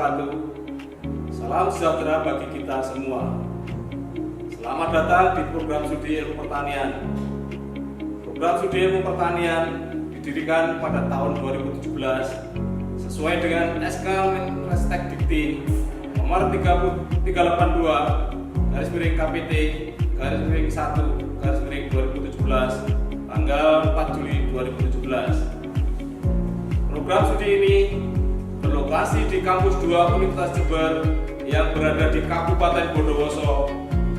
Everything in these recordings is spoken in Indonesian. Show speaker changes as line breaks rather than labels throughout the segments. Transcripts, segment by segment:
selalu. Salam sejahtera bagi kita semua. Selamat datang di program studi ilmu pertanian. Program studi ilmu pertanian didirikan pada tahun 2017 sesuai dengan SK Menristek Dikti nomor 330/KPT/1/2017 tanggal 4 Juli 2017. Program studi ini berlokasi di kampus 2 Universitas Jember yang berada di Kabupaten Bondowoso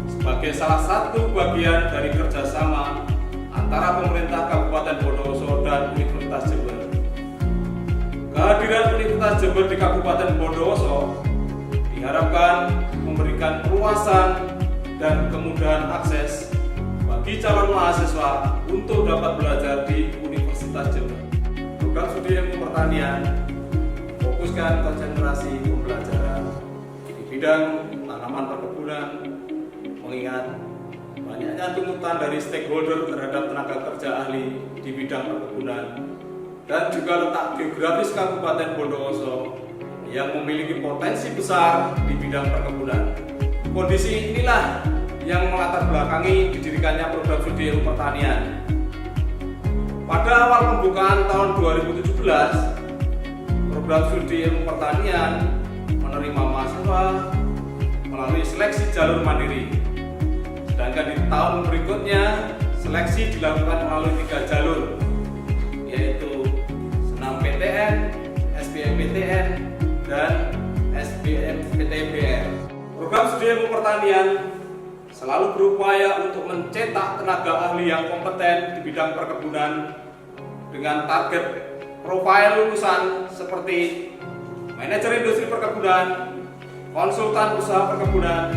sebagai salah satu bagian dari kerjasama antara pemerintah Kabupaten Bondowoso dan Universitas Jember. Kehadiran Universitas Jember di Kabupaten Bondowoso diharapkan memberikan perluasan dan kemudahan akses bagi calon mahasiswa untuk dapat belajar di Universitas Jember. Program studi ilmu pertanian fokuskan konsentrasi pembelajaran di bidang tanaman perkebunan, mengingat banyaknya tuntutan dari stakeholder terhadap tenaga kerja ahli di bidang perkebunan dan juga letak geografis Kabupaten Bondowoso yang memiliki potensi besar di bidang perkebunan. Kondisi inilah yang melatar belakangi didirikannya program studi ilmu pertanian. Pada awal pembukaan tahun 2017, program studi ilmu pertanian menerima mahasiswa melalui seleksi jalur mandiri. Sedangkan di tahun berikutnya, seleksi dilakukan melalui 3 jalur, yaitu Senam PTN, SBMPTN, dan SBMPTN. Program studi ilmu pertanian selalu berupaya untuk mencetak tenaga ahli yang kompeten di bidang perkebunan dengan target profil lulusan seperti manajer industri perkebunan, konsultan usaha perkebunan,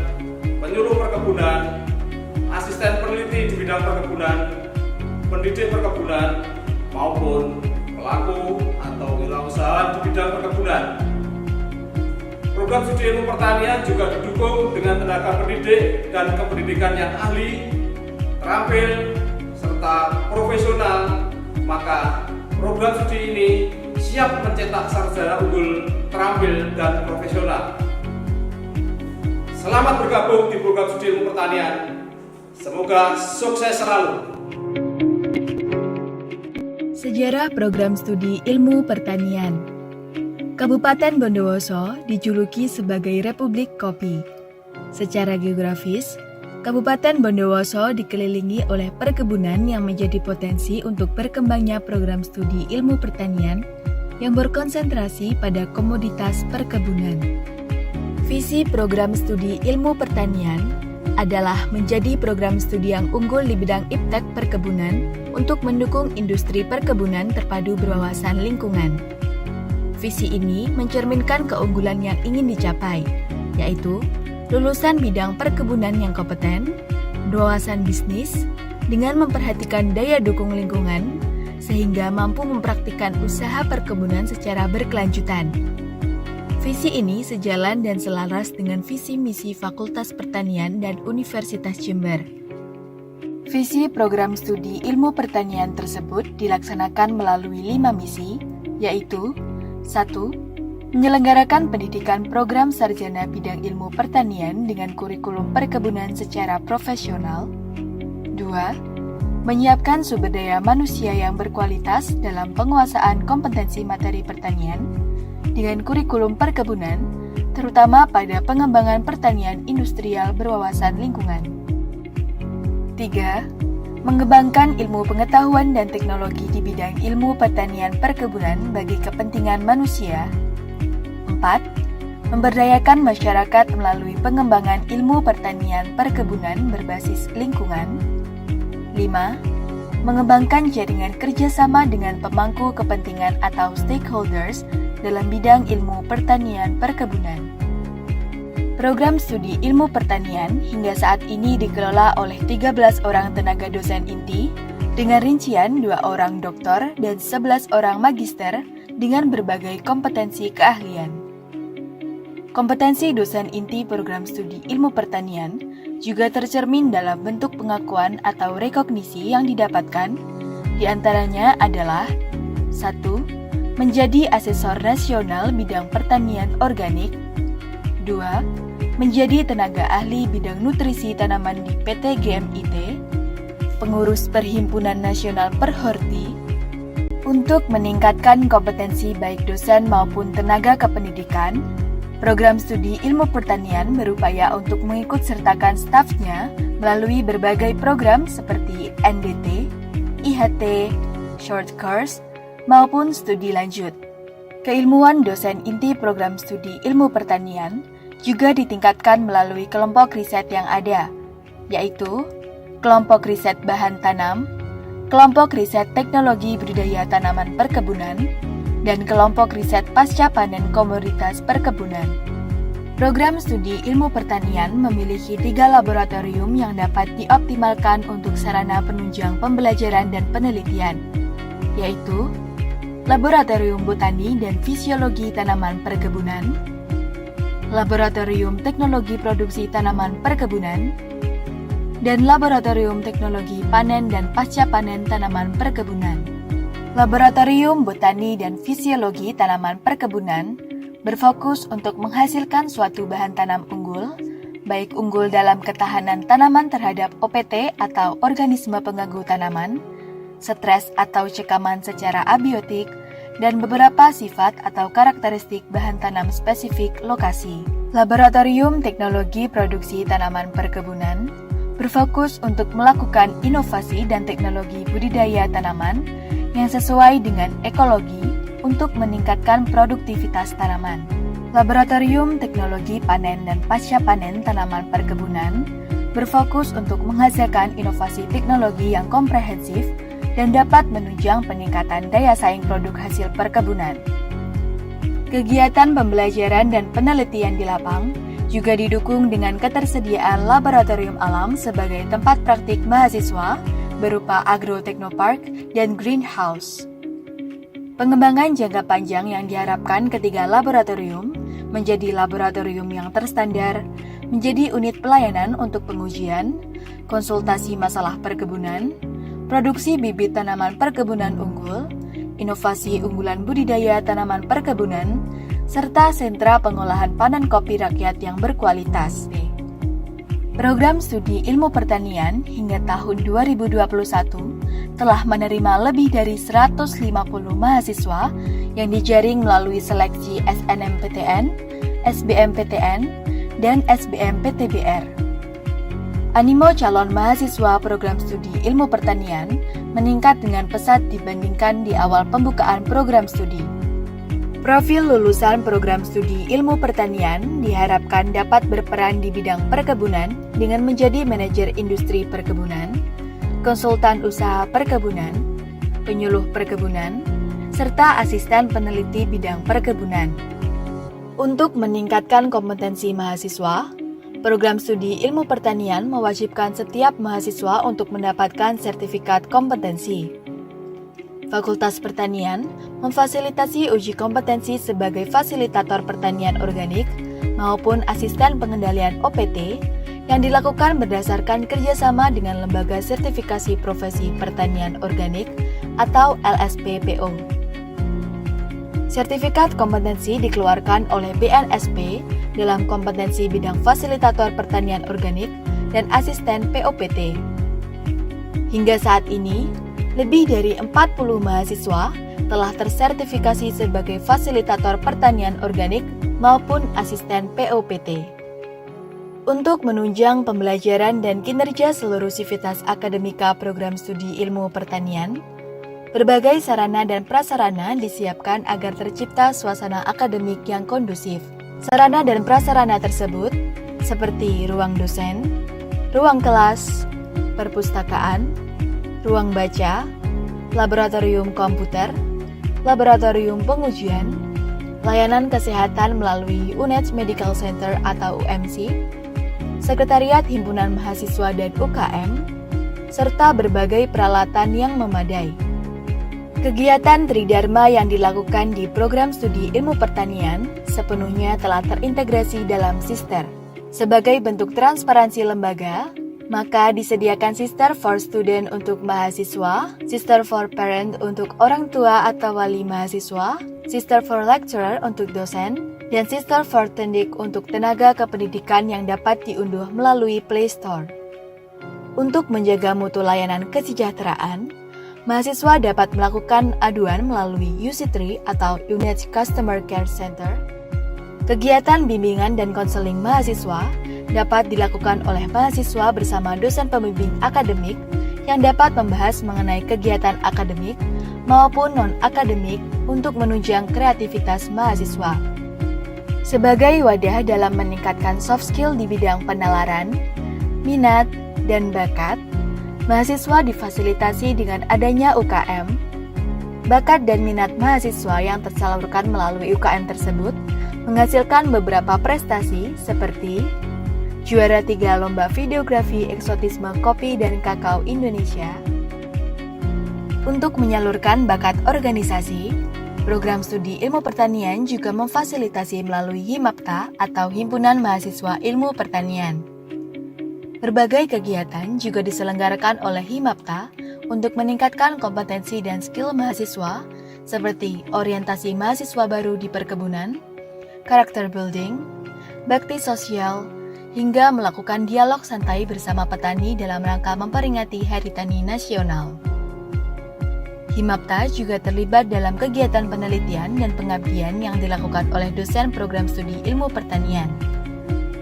penyuluh perkebunan, asisten peneliti di bidang perkebunan, pendidik perkebunan, maupun pelaku atau wirausaha di bidang perkebunan. Program studi ilmu pertanian juga didukung dengan tenaga pendidik dan kependidikan yang ahli, terampil, serta profesional. Maka program studi ini siap mencetak sarjana unggul, terampil, dan profesional. Selamat bergabung di program studi ilmu pertanian. Semoga sukses selalu.
Sejarah program studi ilmu pertanian. Kabupaten Bondowoso dijuluki sebagai Republik Kopi. Secara geografis, Kabupaten Bondowoso dikelilingi oleh perkebunan yang menjadi potensi untuk berkembangnya program studi ilmu pertanian yang berkonsentrasi pada komoditas perkebunan. Visi program studi ilmu pertanian adalah menjadi program studi yang unggul di bidang iptek perkebunan untuk mendukung industri perkebunan terpadu berwawasan lingkungan. Visi ini mencerminkan keunggulan yang ingin dicapai, yaitu lulusan bidang perkebunan yang kompeten, berwawasan bisnis, dengan memperhatikan daya dukung lingkungan, sehingga mampu mempraktikkan usaha perkebunan secara berkelanjutan. Visi ini sejalan dan selaras dengan visi misi Fakultas Pertanian dan Universitas Jember. Visi program studi ilmu pertanian tersebut dilaksanakan melalui 5 misi, yaitu 1. Menyelenggarakan pendidikan program sarjana bidang ilmu pertanian dengan kurikulum perkebunan secara profesional. 2. Menyiapkan sumber daya manusia yang berkualitas dalam penguasaan kompetensi materi pertanian dengan kurikulum perkebunan, terutama pada pengembangan pertanian industrial berwawasan lingkungan. 3. Mengembangkan ilmu pengetahuan dan teknologi di bidang ilmu pertanian perkebunan bagi kepentingan manusia. 4. Memberdayakan masyarakat melalui pengembangan ilmu pertanian perkebunan berbasis lingkungan. 5. Mengembangkan jaringan kerjasama dengan pemangku kepentingan atau stakeholders dalam bidang ilmu pertanian perkebunan. Program studi ilmu pertanian hingga saat ini dikelola oleh 13 orang tenaga dosen inti dengan rincian 2 orang doktor dan 11 orang magister dengan berbagai kompetensi keahlian. Kompetensi dosen inti program studi ilmu pertanian juga tercermin dalam bentuk pengakuan atau rekognisi yang didapatkan, di antaranya adalah 1. menjadi asesor nasional bidang pertanian organik. 2. Menjadi tenaga ahli bidang nutrisi tanaman di PT GMIT, pengurus Perhimpunan Nasional Perhorti, untuk meningkatkan kompetensi baik dosen maupun tenaga kependidikan. Program studi ilmu pertanian berupaya untuk mengikut sertakan stafnya melalui berbagai program seperti NDT, IHT, short course, maupun studi lanjut. Keilmuan dosen inti program studi ilmu pertanian juga ditingkatkan melalui kelompok riset yang ada, yaitu kelompok riset bahan tanam, kelompok riset teknologi budidaya tanaman perkebunan, dan kelompok riset pasca panen komoditas perkebunan. Program studi ilmu pertanian memiliki 3 laboratorium yang dapat dioptimalkan untuk sarana penunjang pembelajaran dan penelitian, yaitu Laboratorium Botani dan Fisiologi Tanaman Perkebunan, Laboratorium Teknologi Produksi Tanaman Perkebunan, dan Laboratorium Teknologi Panen dan Pasca Panen Tanaman Perkebunan. Laboratorium Botani dan Fisiologi Tanaman Perkebunan berfokus untuk menghasilkan suatu bahan tanam unggul, baik unggul dalam ketahanan tanaman terhadap OPT atau organisme pengganggu tanaman, stres atau cekaman secara abiotik, dan beberapa sifat atau karakteristik bahan tanam spesifik lokasi. Laboratorium Teknologi Produksi Tanaman Perkebunan berfokus untuk melakukan inovasi dan teknologi budidaya tanaman yang sesuai dengan ekologi untuk meningkatkan produktivitas tanaman. Laboratorium Teknologi Panen dan Pasca Panen Tanaman Perkebunan berfokus untuk menghasilkan inovasi teknologi yang komprehensif dan dapat menunjang peningkatan daya saing produk hasil perkebunan. Kegiatan pembelajaran dan penelitian di lapang juga didukung dengan ketersediaan laboratorium alam sebagai tempat praktik mahasiswa berupa agrotechnopark dan greenhouse. Pengembangan jangka panjang yang diharapkan ketiga laboratorium menjadi laboratorium yang terstandar, menjadi unit pelayanan untuk pengujian, konsultasi masalah perkebunan, produksi bibit tanaman perkebunan unggul, inovasi unggulan budidaya tanaman perkebunan, serta sentra pengolahan panen kopi rakyat yang berkualitas. Program studi ilmu pertanian hingga tahun 2021 telah menerima lebih dari 150 mahasiswa yang dijaring melalui seleksi SNMPTN, SBMPTN, dan SBMPTBR. Animo calon mahasiswa program studi ilmu pertanian meningkat dengan pesat dibandingkan di awal pembukaan program studi. Profil lulusan program studi ilmu pertanian diharapkan dapat berperan di bidang perkebunan dengan menjadi manajer industri perkebunan, konsultan usaha perkebunan, penyuluh perkebunan, serta asisten peneliti bidang perkebunan. Untuk meningkatkan kompetensi mahasiswa, program studi ilmu pertanian mewajibkan setiap mahasiswa untuk mendapatkan sertifikat kompetensi. Fakultas Pertanian memfasilitasi uji kompetensi sebagai fasilitator pertanian organik maupun asisten pengendalian OPT yang dilakukan berdasarkan kerjasama dengan Lembaga Sertifikasi Profesi Pertanian Organik atau LSPPO. Sertifikat kompetensi dikeluarkan oleh BNSP dalam kompetensi bidang fasilitator pertanian organik dan asisten POPT. Hingga saat ini, lebih dari 40 mahasiswa telah tersertifikasi sebagai fasilitator pertanian organik maupun asisten POPT. Untuk menunjang pembelajaran dan kinerja seluruh sivitas akademika program studi ilmu pertanian, berbagai sarana dan prasarana disiapkan agar tercipta suasana akademik yang kondusif. Sarana dan prasarana tersebut seperti ruang dosen, ruang kelas, perpustakaan, ruang baca, laboratorium komputer, laboratorium pengujian, layanan kesehatan melalui Uned Medical Center atau UMC, sekretariat himpunan mahasiswa dan UKM, serta berbagai peralatan yang memadai. Kegiatan Tridharma yang dilakukan di program studi ilmu pertanian sepenuhnya telah terintegrasi dalam Sister. Sebagai bentuk transparansi lembaga, maka disediakan Sister for Student untuk mahasiswa, Sister for Parent untuk orang tua atau wali mahasiswa, Sister for Lecturer untuk dosen, dan Sister for Tendik untuk tenaga kependidikan yang dapat diunduh melalui Play Store. Untuk menjaga mutu layanan kesejahteraan, mahasiswa dapat melakukan aduan melalui UC3 atau Unit Customer Care Center. Kegiatan bimbingan dan konseling mahasiswa dapat dilakukan oleh mahasiswa bersama dosen pembimbing akademik yang dapat membahas mengenai kegiatan akademik maupun non-akademik untuk menunjang kreativitas mahasiswa. Sebagai wadah dalam meningkatkan soft skill di bidang penalaran, minat, dan bakat, mahasiswa difasilitasi dengan adanya UKM. Bakat dan minat mahasiswa yang tersalurkan melalui UKM tersebut menghasilkan beberapa prestasi seperti juara 3 Lomba Videografi Eksotisme Kopi dan Kakao Indonesia. Untuk menyalurkan bakat organisasi, program studi ilmu pertanian juga memfasilitasi melalui HIMAPTA atau Himpunan Mahasiswa Ilmu Pertanian. Berbagai kegiatan juga diselenggarakan oleh HIMAPTA untuk meningkatkan kompetensi dan skill mahasiswa seperti orientasi mahasiswa baru di perkebunan, karakter building, bakti sosial, hingga melakukan dialog santai bersama petani dalam rangka memperingati Hari Tani Nasional. HIMAPTA juga terlibat dalam kegiatan penelitian dan pengabdian yang dilakukan oleh dosen program studi ilmu pertanian.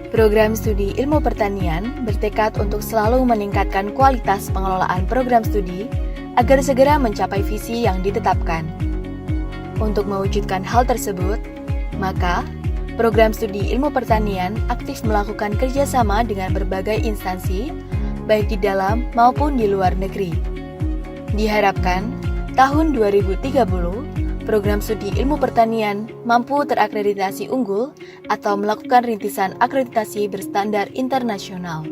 Program studi ilmu pertanian bertekad untuk selalu meningkatkan kualitas pengelolaan program studi agar segera mencapai visi yang ditetapkan. Untuk mewujudkan hal tersebut, maka program studi ilmu pertanian aktif melakukan kerjasama dengan berbagai instansi, baik di dalam maupun di luar negeri. Diharapkan, tahun 2030, program studi ilmu pertanian mampu terakreditasi unggul atau melakukan rintisan akreditasi berstandar internasional.